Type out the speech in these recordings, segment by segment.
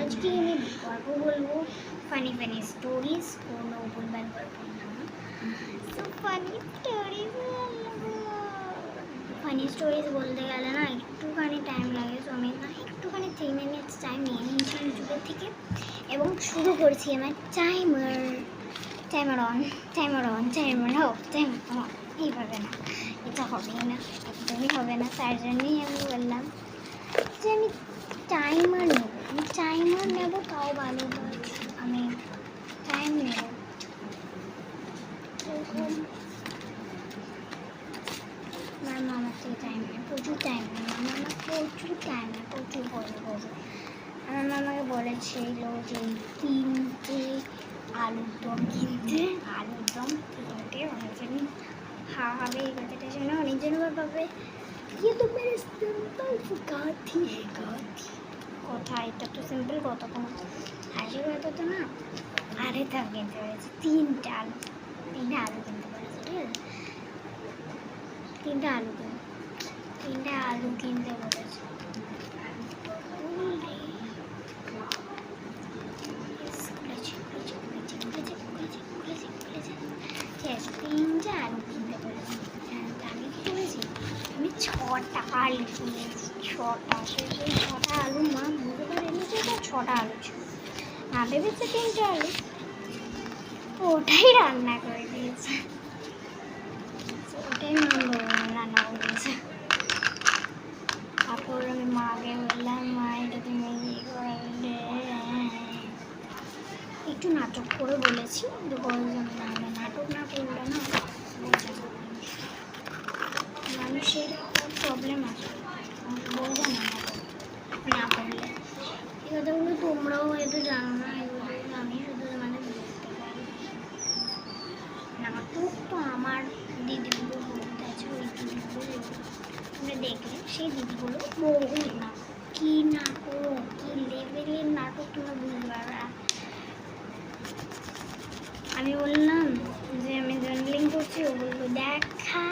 আজকে আমি গল্প বলবো, ফানি ফানি স্টোরিজ, কোনো ভুলভাল গল্প না। তো ফানি স্টোরিজ বলতে গেলে না একটুখানি টাইম লাগে, তো আমি না একটুখানি 3 মিনিটস টাইম নিয়ে নিয়েছি ইউটিউবের থেকে এবং শুরু করছি আমার টাইমার অন এইভাবে না, এটা হবেই না, একদমই হবে না। তার জন্যই আমি বললাম যে আমি টাইমার নেব, তাও ভালো, আমি টাইম নেব। আমার মামার থেকে টাইম নেয়, প্রচুর টাইম নেয়, প্রচুর বড়। আমার মামাকে বলেছিল যে 3টে আলুর দম কিনতে, অনেকজন হবে এই কথাটা শুনে, অনেকজন ভাবে ये तो मेरे सिंपल गाथी है কথা, এটা তো সিম্পল কথা, কোনো হাসি কথা তো না। আরে তা কিনতে পেরেছে 3টে আলু কিনতে পেরেছে, ঠিক আছে, 3টে আলু কিনতে বলেছে। 3টে আলু কিনতে পেরেছে। আমি কি করেছি, আমি 6টা আলু কিনেছি, 6টা আলু মা বুধবার এনেছে, 6টা আলু ছিল, না ভেবেছে 3টে আলু, ওটাই রান্না করে দিয়েছে, ওটাই মা রান্না করে দিয়েছে। তারপর আমি মাকে বললাম, মা এটা তুমি করলে, একটু নাটক করে বলেছি, নাটক না করলে না বোঝা যাবে, মানুষের প্রবলেম আছে, বোঝা না করলে। এই কথাগুলো তোমরাও হয়তো জানো না, এগুলো আমি শুধু তোমাদের বলতে পারি। নাটক তো আমার দিদিগুলো বলতে আছে, ওই দিদিগুলো তোমরা দেখলে, সেই দিদিগুলো বহু কি নাটক, কি লেভেলের নাটক তোমরা বুঝতে পারবে। আমি বললাম যে আমি জার্নালিং করছি, ও বললো দেখা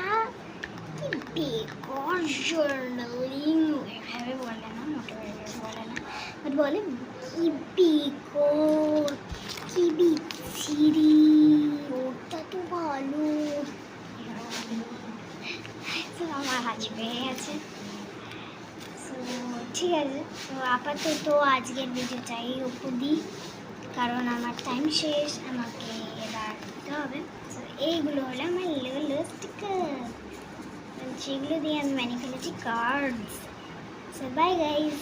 কি বেকার জার্নালিং, এভাবে বলে না, মোটিভেট বলে না, বাট বলে কি বেকার, কি বিচ্ছিরি, ওটা তো ভালো। আমার হাসি পেয়ে গেছে। ঠিক আছে, তো আপাতত আজকের ভিডিওটা এই অবধি, কারণ আমার টাইম শেষ, আমাকে এবার দিতে হবে। তো এইগুলো হলো আমার স্টিকার, যেগুলো দিয়ে আমি বানিয়ে ফেলেছি কার্ডস। So bye guys.